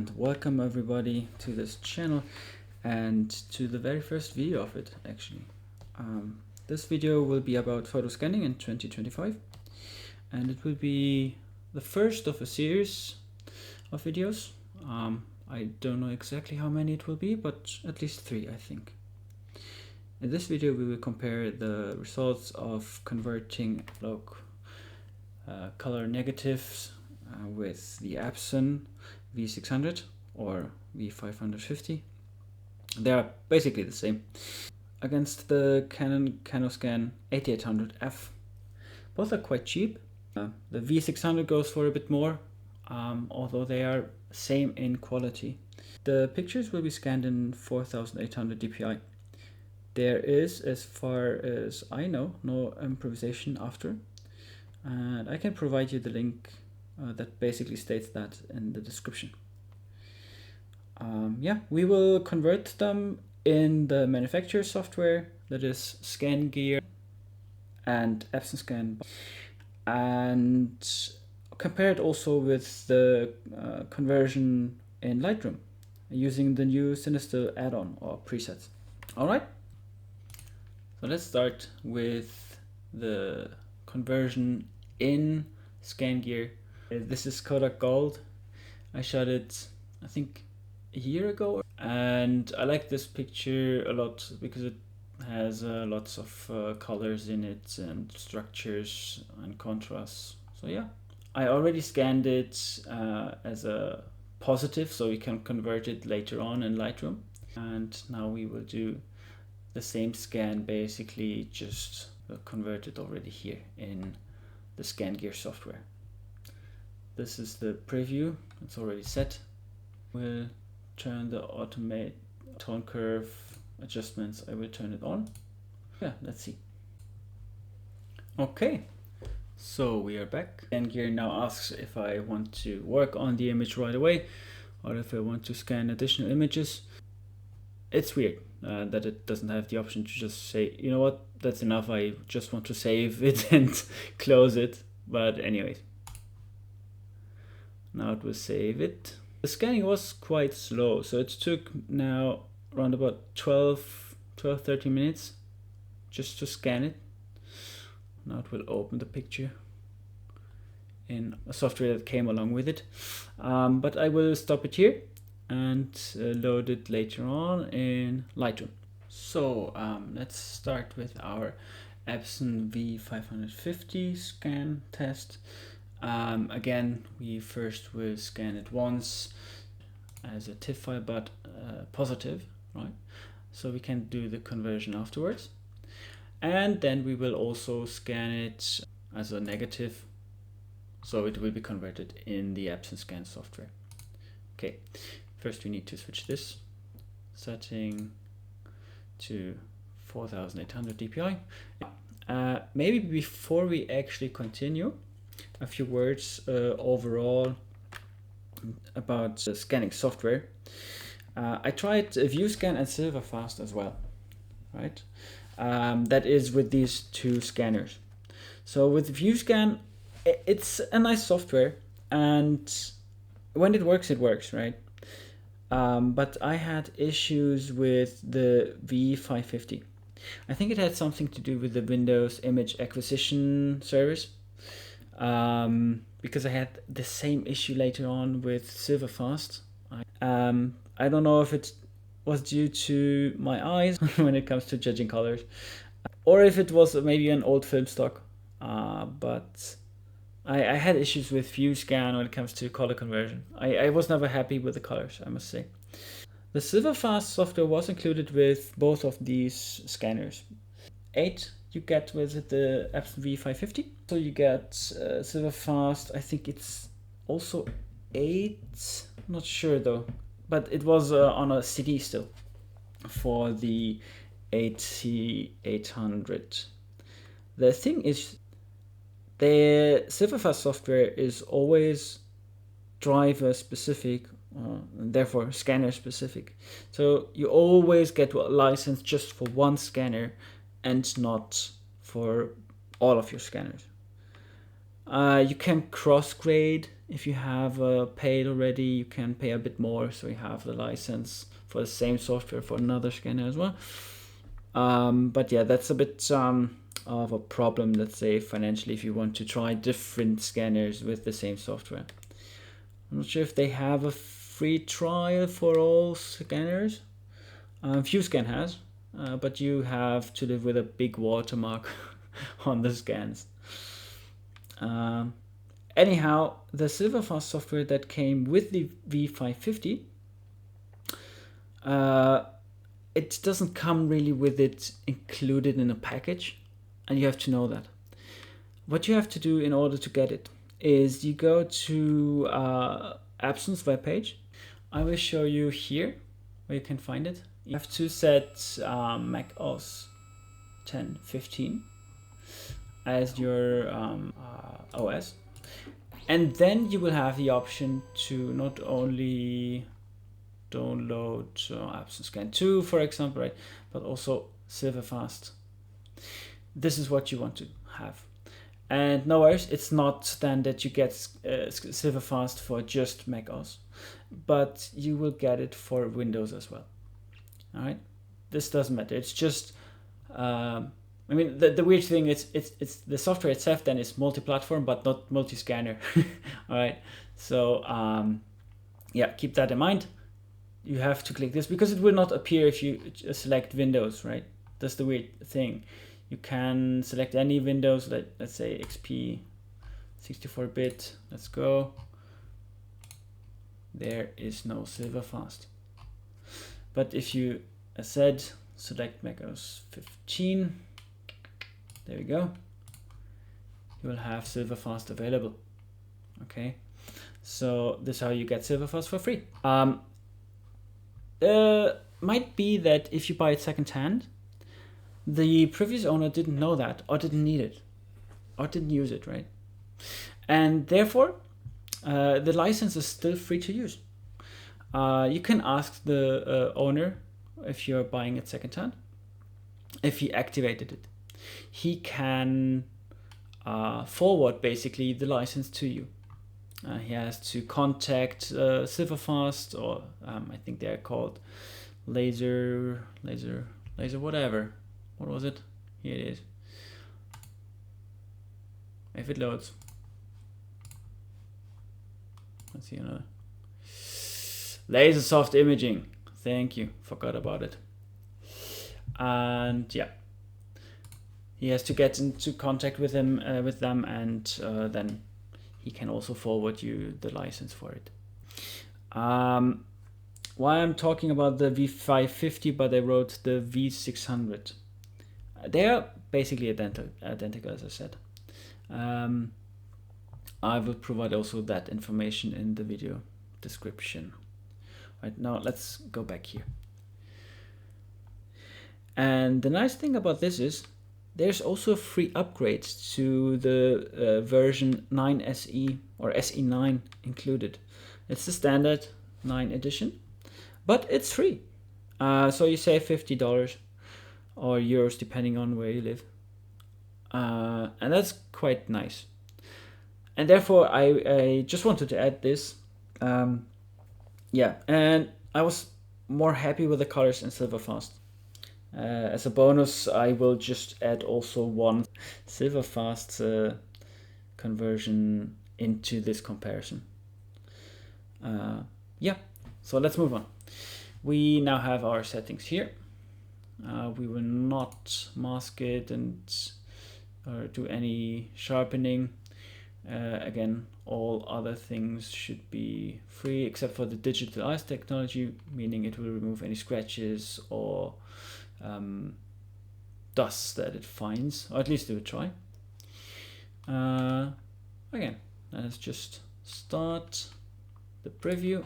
And welcome everybody to this channel and to the very first video of it actually. This video will be about photo scanning in 2025 and it will be the first of a series of videos. I don't know exactly how many it will be, but at least 3 I think. In this video we will compare the results of converting color negatives with the EPSON V600 or V550. They are basically the same against the Canon CineScan 8800F. Both are quite cheap. The V600 goes for a bit more, although they are same in quality. The pictures will be scanned in 4800 dpi. There is, as far as I know, no improvisation after, and I can provide you the link that basically states that in the description. Yeah, we will convert them in the manufacturer software, that is Scan Gear and EPSON SCAN, and compare it also with the conversion in Lightroom using the new CineStill add-on or presets. Alright, so let's start with the conversion in Scan Gear. This is Kodak Gold. I shot it I think a year ago and I like this picture a lot because it has lots of colors in it and structures and contrasts. So yeah, I already scanned it as a positive, so we can convert it later on in Lightroom, and now we will do the same scan, basically just convert it already here in the Scan Gear software. This is the preview, it's already set. We'll turn the automate tone curve adjustments, I will turn it on. Yeah, let's see. Okay, so we are back. Scan Gear now asks if I want to work on the image right away or if I want to scan additional images. It's weird that it doesn't have the option to just say, you know what, that's enough, I just want to save it and close it. But anyways, now it will save it. The scanning was quite slow, so it took now around about 12-13 minutes just to scan it. Now it will open the picture in a software that came along with it, but I will stop it here and load it later on in Lightroom. So let's start with our EPSON V550 scan test. Again, we first will scan it once as a TIF file, but positive, right? So we can do the conversion afterwards. And then we will also scan it as a negative, so it will be converted in the EPSON SCAN software. Okay, first we need to switch this setting to 4800 dpi. Maybe before we actually continue, a few words overall about the scanning software. I tried ViewScan and SilverFast as well, right? That is with these 2 scanners. So with ViewScan, it's a nice software, and when it works, right? But I had issues with the V550. I think it had something to do with the Windows image acquisition service. Because I had the same issue later on with SilverFast. I don't know if it was due to my eyes when it comes to judging colors, or if it was maybe an old film stock, but I had issues with ViewScan when it comes to color conversion. I was never happy with the colors, I must say. The SilverFast software was included with both of these scanners. 8 you get with the EPSON V550. So you get SilverFast, I think it's also 8, not sure though, but it was on a CD still for the 8800. The thing is, the SilverFast software is always driver specific, therefore scanner specific. So you always get a license just for one scanner and not for all of your scanners. You can cross grade If you have paid already, you can pay a bit more, so you have the license for the same software for another scanner as well. But yeah, that's a bit of a problem, let's say, financially, if you want to try different scanners with the same software. I'm not sure if they have a free trial for all scanners. ViewScan has, but you have to live with a big watermark on the scans. Anyhow, the SilverFast software that came with the V550, it doesn't come really with it included in a package, and you have to know that. What you have to do in order to get it is you go to EPSON's webpage. I will show you here where you can find it. You have to set Mac OS 10.15 as your OS, and then you will have the option to not only download EPSON Scan 2, for example, right, but also SilverFast. This is what you want to have. And no worries, it's not then that you get SilverFast for just Mac OS, but you will get it for Windows as well. All right, this doesn't matter. It's just, I mean, the weird thing is it's the software itself then is multi-platform, but not multi-scanner. All right, so yeah, keep that in mind. You have to click this because it will not appear if you select Windows, right? That's the weird thing. You can select any Windows, let's say XP 64-bit. Let's go. There is no SilverFast. But if you, as said, select Mac OS 15, there we go, you will have SilverFast available. Okay, so this is how you get SilverFast for free. Might be that if you buy it secondhand, the previous owner didn't know that, or didn't need it, or didn't use it, right? And therefore, the license is still free to use. You can ask the owner, if you're buying it secondhand, if he activated it. He can forward basically the license to you. He has to contact SilverFast, or I think they're called laser whatever. What was it? Here it is. If it loads. Let's see another. Laser soft imaging. Thank you. Forgot about it. And yeah, he has to get into contact with him, with them, and then he can also forward you the license for it. Why I'm talking about the V550, but I wrote the V600. They are basically identical, as I said. I will provide also that information in the video description. Right, now let's go back here. And the nice thing about this is there's also a free upgrade to the version 9 SE or SE9 included. It's the standard 9 edition, but it's free. So you save $50 or euros depending on where you live. And that's quite nice. And therefore I just wanted to add this. Yeah, and I was more happy with the colors in SilverFast. As a bonus, I will just add also one SilverFast conversion into this comparison. Yeah, so let's move on. We now have our settings here. We will not mask it and or do any sharpening. Again, all other things should be free except for the digital eyes technology, meaning it will remove any scratches or dust that it finds, or at least it will try. Again, let's just start the preview.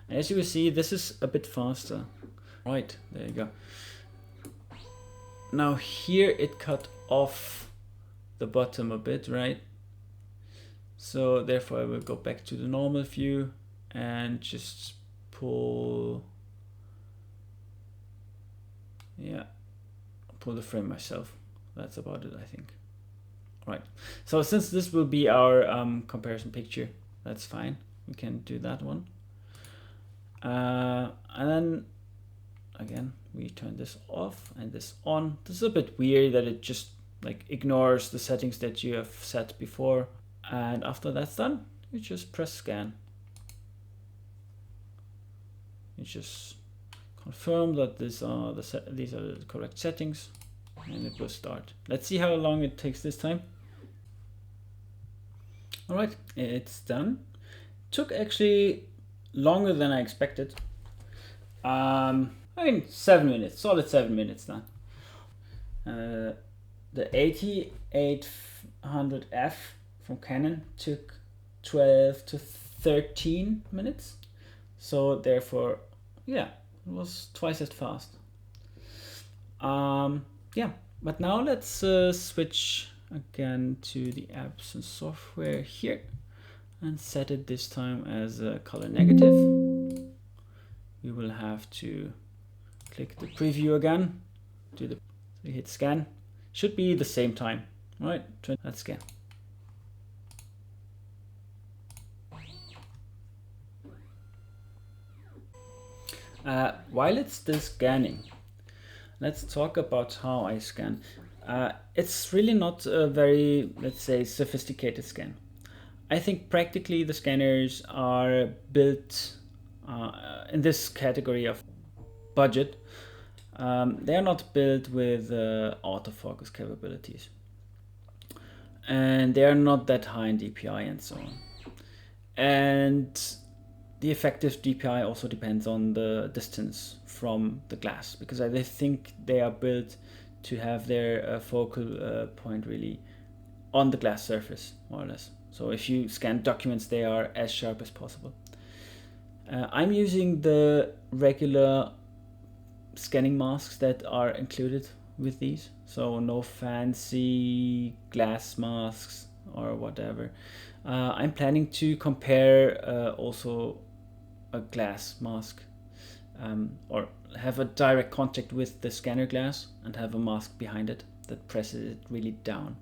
And as you will see, this is a bit faster. Right, there you go. Now here it cut off the bottom a bit, right? So therefore I will go back to the normal view and just pull, yeah, pull the frame myself. That's about it, I think. Right. So since this will be our comparison picture, that's fine. We can do that one. And then again, we turn this off and this on. This is a bit weird that it just like ignores the settings that you have set before. And after that's done, you just press scan. You just confirm that these are the correct settings, and it will start. Let's see how long it takes this time. All right, it's done. Took actually longer than I expected. I mean, 7 minutes, solid 7 minutes done. The 8800F from Canon took 12 to 13 minutes. So therefore, yeah, it was twice as fast. Yeah, but now let's switch again to the apps and software here and set it this time as a color negative. We will have to click the preview again, hit scan. Should be the same time, right? Let's scan. While it's still scanning, let's talk about how I scan. It's really not a very, let's say, sophisticated scan. I think practically the scanners are built in this category of budget. They are not built with autofocus capabilities, and they are not that high in DPI and so on. And the effective DPI also depends on the distance from the glass, because I think they are built to have their focal point really on the glass surface, more or less. So if you scan documents, they are as sharp as possible. I'm using the regular scanning masks that are included with these, so no fancy glass masks or whatever. I'm planning to compare also a glass mask, or have a direct contact with the scanner glass and have a mask behind it that presses it really down.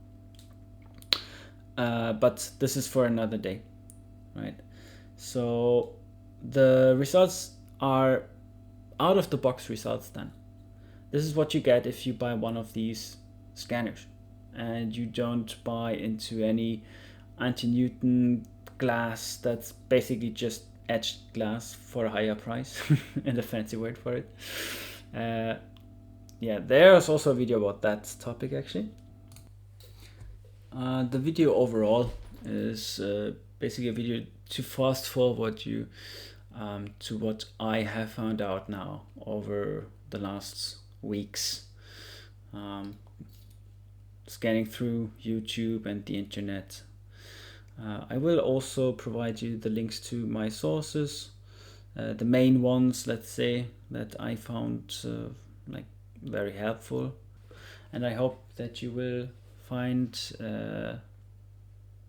But this is for another day, right? So the results are out of the box results then. This is what you get if you buy one of these scanners and you don't buy into any anti-Newton glass that's basically just etched glass for a higher price and a fancy word for it. Yeah, there's also a video about that topic actually. The video overall is basically a video to fast forward you to what I have found out now over the last weeks, scanning through YouTube and the internet. I will also provide you the links to my sources, the main ones, let's say, that I found like very helpful, and I hope that you will find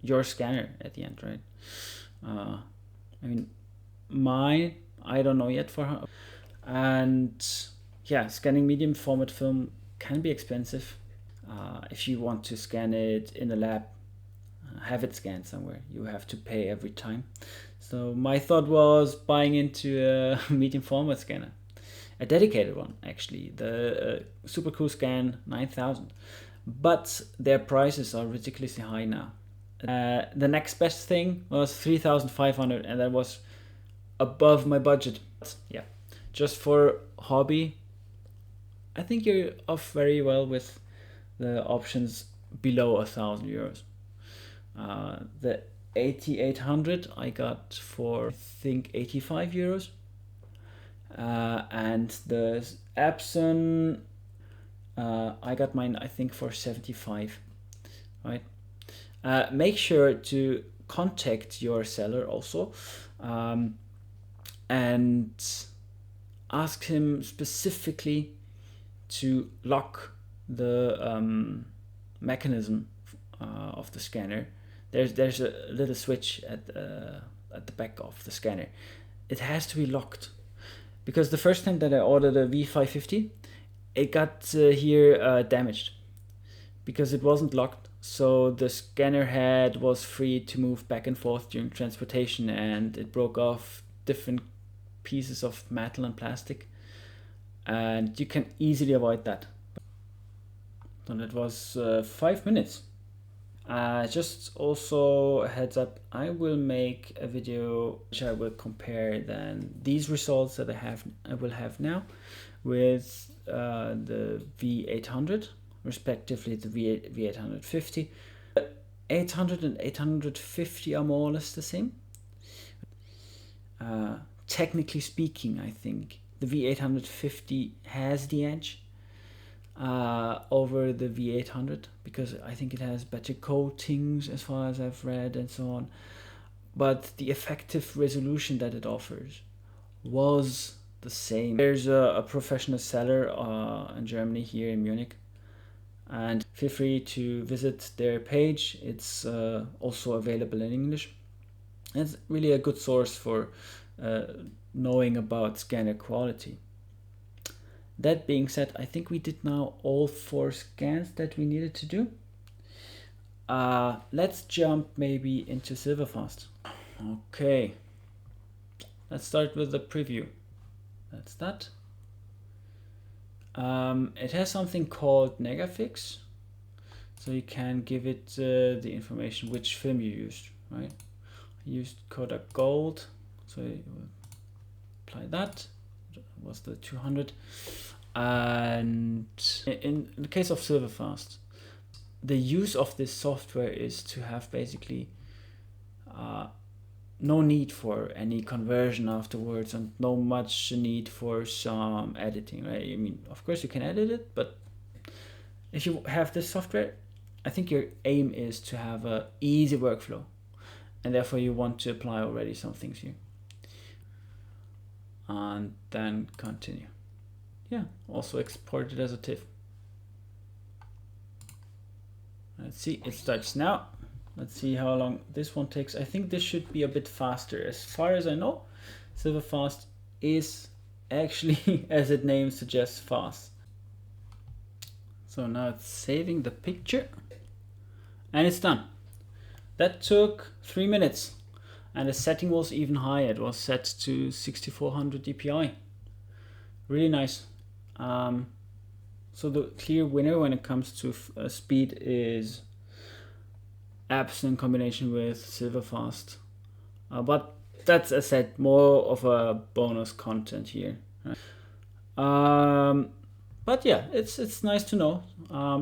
your scanner at the end, right? I mean, mine, I don't know yet for her. And yeah, scanning medium format film can be expensive. If you want to scan it in a lab, have it scanned somewhere, you have to pay every time. So my thought was buying into a medium format scanner, a dedicated one actually, the super cool scan 9000, but their prices are ridiculously high now. The next best thing was 3500, and that was above my budget. Yeah, just for hobby, I think you're off very well with the options below €1,000. The 8800 I got for I think €85, and the EPSON I got mine I think for 75, right? Make sure to contact your seller also, and ask him specifically to lock the mechanism of the scanner. There's a little switch at the back of the scanner. It has to be locked, because the first time that I ordered a V550, it got here damaged because it wasn't locked. So the scanner head was free to move back and forth during transportation, and it broke off different pieces of metal and plastic, and you can easily avoid that. And it was 5 minutes. Just also a heads up, I will make a video which I will compare then these results that I will have now with the V800, respectively the V850. 800 and 850 are more or less the same. Technically speaking, I think the V850 has the edge over the V800 because I think it has better coatings as far as I've read and so on, but the effective resolution that it offers was the same. There's a professional seller in Germany, here in Munich, and feel free to visit their page. It's also available in English. It's really a good source for knowing about scanner quality. That being said, I think we did now all 4 scans that we needed to do. Let's jump maybe into SilverFast. Okay, let's start with the preview. That's that. It has something called Negafix, so you can give it the information which film you used, right? I used Kodak Gold, so you will apply that. Was the 200. And in the case of SilverFast, the use of this software is to have basically no need for any conversion afterwards, and no much need for some editing, right? I mean, of course you can edit it, but if you have this software, I think your aim is to have a easy workflow, and therefore you want to apply already some things here. And then continue. Yeah, also export it as a TIFF. Let's see, it starts now. Let's see how long this one takes. I think this should be a bit faster. As far as I know, SilverFast is actually, as its name suggests, fast. So now it's saving the picture, and it's done. That took 3 minutes. And the setting was even higher. It was set to 6400 dpi. Really nice. So the clear winner when it comes to speed is EPSON in combination with SilverFast. But that's, as I said, more of a bonus content here. Right? But yeah, it's nice to know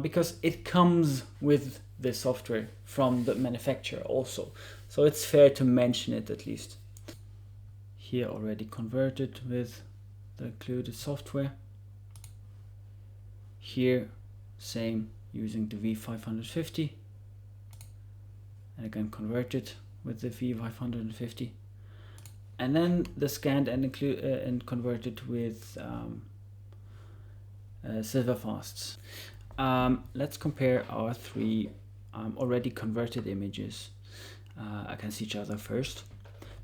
because it comes with the software from the manufacturer also. So it's fair to mention it at least. Here already converted with the included software. Here same, using the V550. And again converted with the V550. And then the scanned and converted with SilverFasts. Let's compare our 3 already converted images against each other first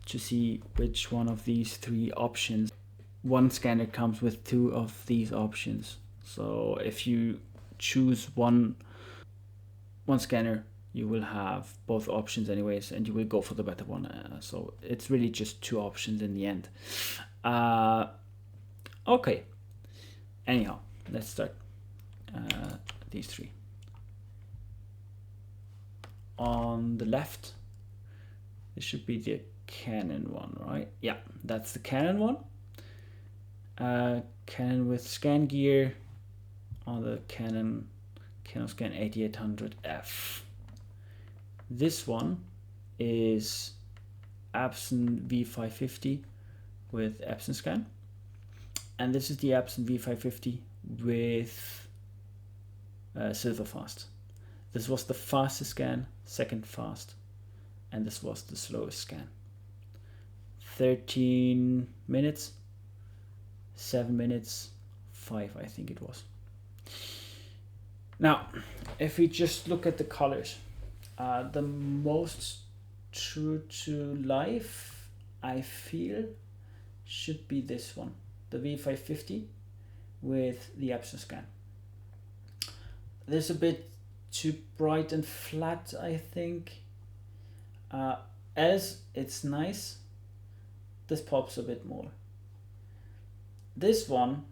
to see which one of these 3 options. One scanner comes with 2 of these options. So if you choose one scanner, you will have both options anyways, and you will go for the better one. So it's really just 2 options in the end. Okay. Anyhow, let's start these 3. On the left, this should be the Canon one, right? Yeah, that's the Canon one. Canon with scan gear on the Canon Scan 8800F. This one is EPSON V550 with EPSON Scan, and this is the EPSON V550 with SilverFast. This was the fastest scan, second fast, and this was the slowest scan. 13 minutes, 7 minutes, 5 I think it was. Now, if we just look at the colors, the most true to life I feel should be this one, the V550 with the EPSON Scan. There's a bit too bright and flat, I think. As it's nice, this pops a bit more. This one,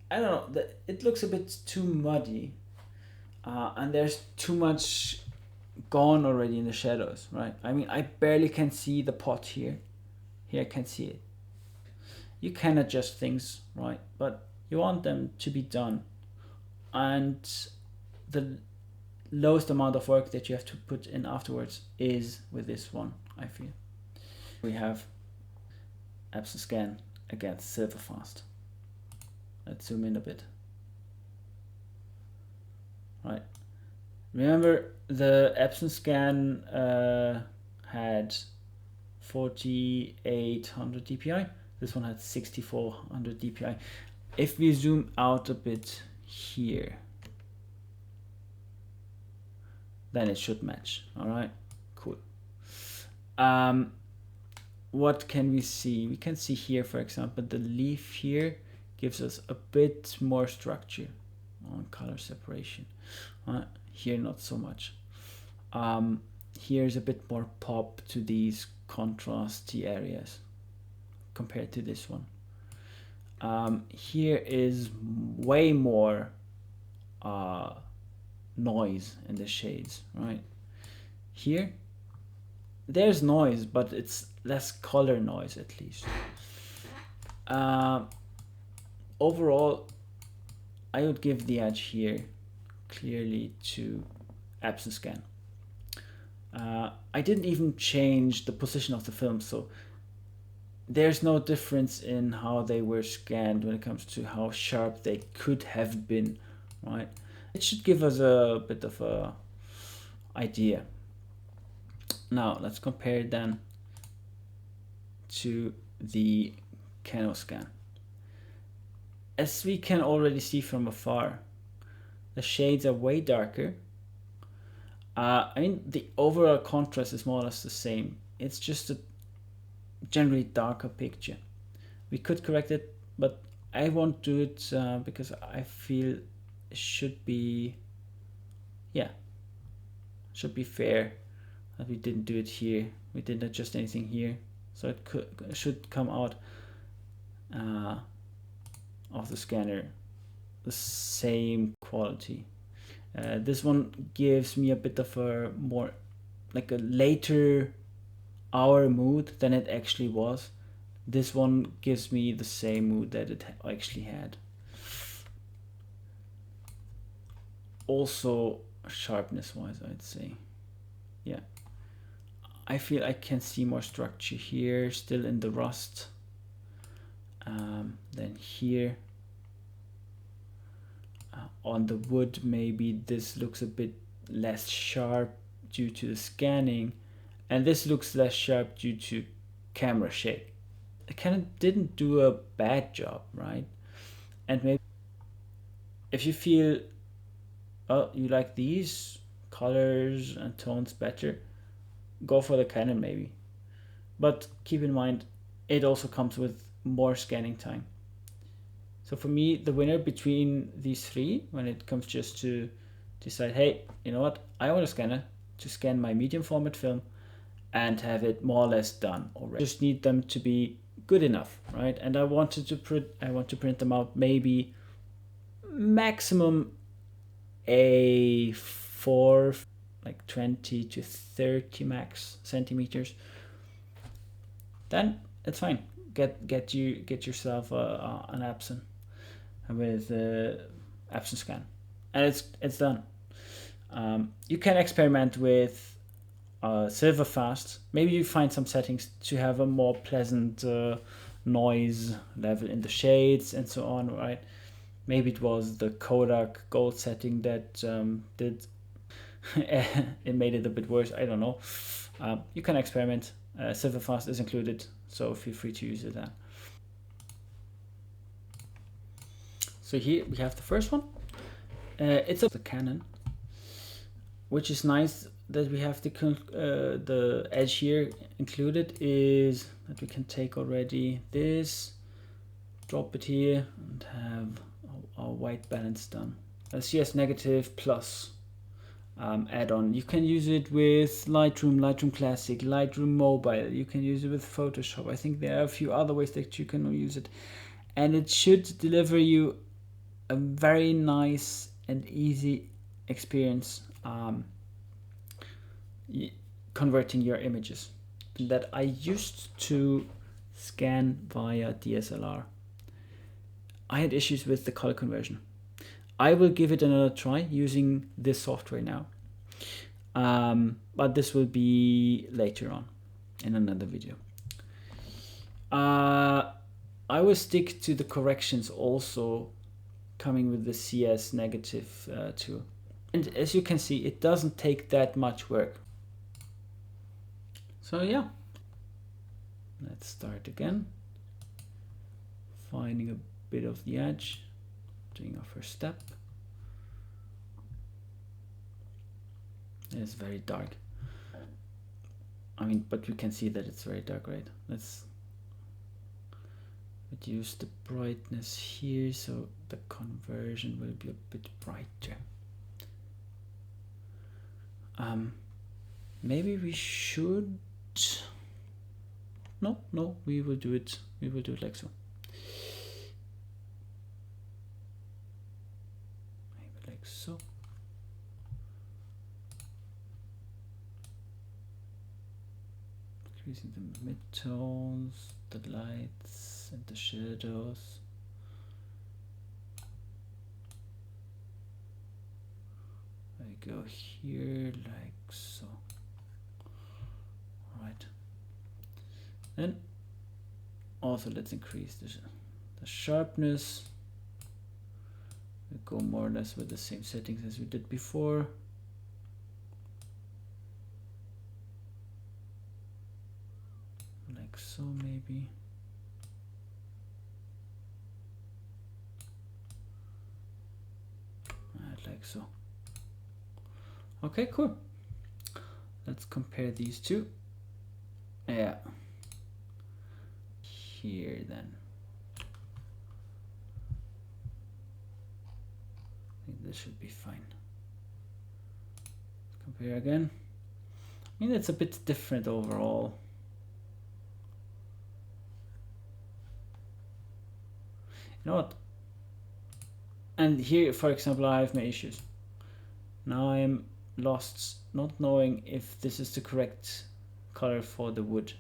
I don't know, it looks a bit too muddy, and there's too much gone already in the shadows, right? I mean, I barely can see the pot here. Here I can see it. You can adjust things, right? But you want them to be done. And the lowest amount of work that you have to put in afterwards is with this one, I feel. We have EPSON SCAN against SilverFast. Let's zoom in a bit. Right. Remember the EPSON SCAN had 4800 dpi. This one had 6400 dpi. If we zoom out a bit here, then it should match. All right, cool. What can we see? We can see here, for example, the leaf here gives us a bit more structure on color separation. Here, not so much. Here's a bit more pop to these contrasty areas compared to this one. Here is way more noise in the shades, right? Here, there's noise, but it's less color noise at least. Overall, I would give the edge here clearly to EPSON SCAN. I didn't even change the position of the film, so there's no difference in how they were scanned when it comes to how sharp they could have been, right? It should give us a bit of a idea. Now let's compare it then to the Canon scan. As we can already see from afar, the shades are way darker. I mean, the overall contrast is more or less the same. It's just a generally darker picture. We could correct it, but I won't do it because I feel it should be, should be fair that we didn't do it here. We didn't adjust anything here, so it should come out of the scanner the same quality. This one gives me a bit of a more like a later hour mood than it actually was. This one gives me the same mood that it actually had. Also sharpness wise, I'd say, yeah, I feel I can see more structure here, still in the rust, than here. On the wood, maybe this looks a bit less sharp due to the scanning, and this looks less sharp due to camera shake. The Canon didn't do a bad job, right? And maybe if you feel, oh, you like these colors and tones better, go for the Canon maybe. But keep in mind, it also comes with more scanning time. So for me, the winner between these three, when it comes just to decide, hey, you know what, I want a scanner to scan my medium format film and have it more or less done already. Just need them to be good enough, right? And I want to print them out maybe maximum A4, like 20 to 30 max centimeters. Then it's fine. Get yourself an EPSON with EPSON scan, and it's done. You can experiment with SilverFast. Maybe you find some settings to have a more pleasant noise level in the shades and so on, right? Maybe it was the Kodak gold setting that did it made it a bit worse. I don't know. You can experiment. SilverFast is included, so feel free to use it then. So here we have the first one. It's the Canon, which is nice that we have the edge here included, is that we can take already this, drop it here, and have our white balance done. a CS Negative Plus add-on. You can use it with Lightroom, Lightroom Classic, Lightroom Mobile. You can use it with Photoshop. I think there are a few other ways that you can use it. And it should deliver you a very nice and easy experience converting your images that I used to scan via DSLR. I had issues with the color conversion. I will give it another try using this software now. But this will be later on in another video. I will stick to the corrections also coming with the CS Negative tool. And as you can see, it doesn't take that much work. So yeah, let's start again. Finding a bit of the edge. Doing our first step. It's very dark. I mean, but we can see that it's very dark, right? Let's reduce the brightness here so the conversion will be a bit brighter. Maybe we should. No, we will do it. We will do it like so. So increasing the midtones, the lights and the shadows. I go here like so. All right. Then also let's increase the sharpness. We go more or less with the same settings as we did before. Like so maybe. Like so. Okay, cool. Let's compare these two. Yeah. Here then. I think this should be fine. Let's compare again. I mean, it's a bit different overall. You know what? And here, for example, I have my issues. Now I am lost, not knowing if this is the correct color for the wood.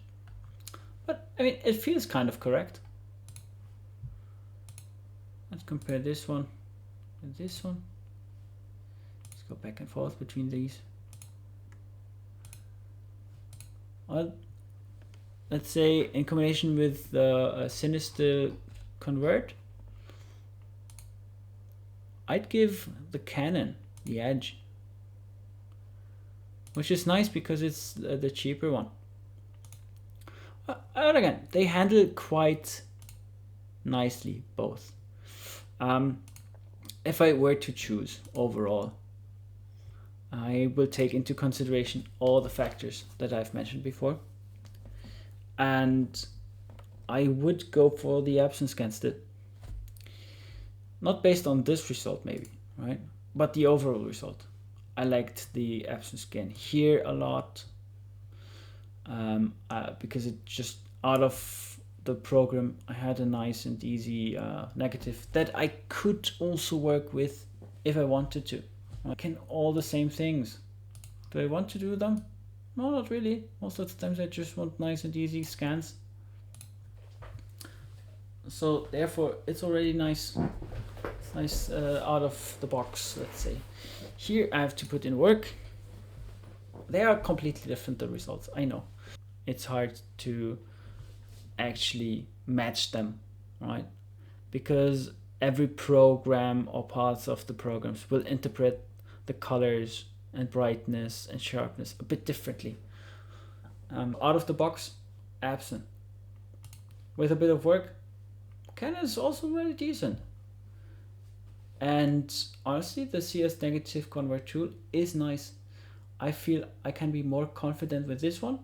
But I mean, it feels kind of correct. Let's compare this one with this one. Let's go back and forth between these. Well, let's say in combination with the CineStill Converter, I'd give the Canon the edge, which is nice because it's the cheaper one. But again, they handle it quite nicely, both. If I were to choose overall, I will take into consideration all the factors that I've mentioned before. And I would go for the EPSON SCAN still. Not based on this result maybe, right? But the overall result. I liked the EPSON SCAN here a lot. Because it just, out of the program, I had a nice and easy negative that I could also work with if I wanted to. I can all the same things. Do I want to do them? No, not really. Most of the times I just want nice and easy scans. So therefore it's already nice. It's nice out of the box, let's say. Here I have to put in work. They are completely different, the results, I know. It's hard to actually match them, right? Because every program or parts of the programs will interpret the colors and brightness and sharpness a bit differently. Out of the box, EPSON. With a bit of work, Canon is also really decent. And honestly, the CS Negative Converter tool is nice. I feel I can be more confident with this one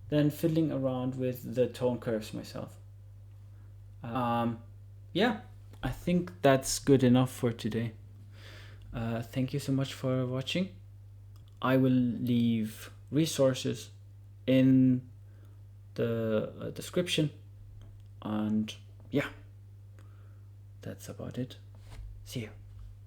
than fiddling around with the tone curves myself. Yeah, I think that's good enough for today. Thank you so much for watching. I will leave resources in the description, and yeah, that's about it. See you.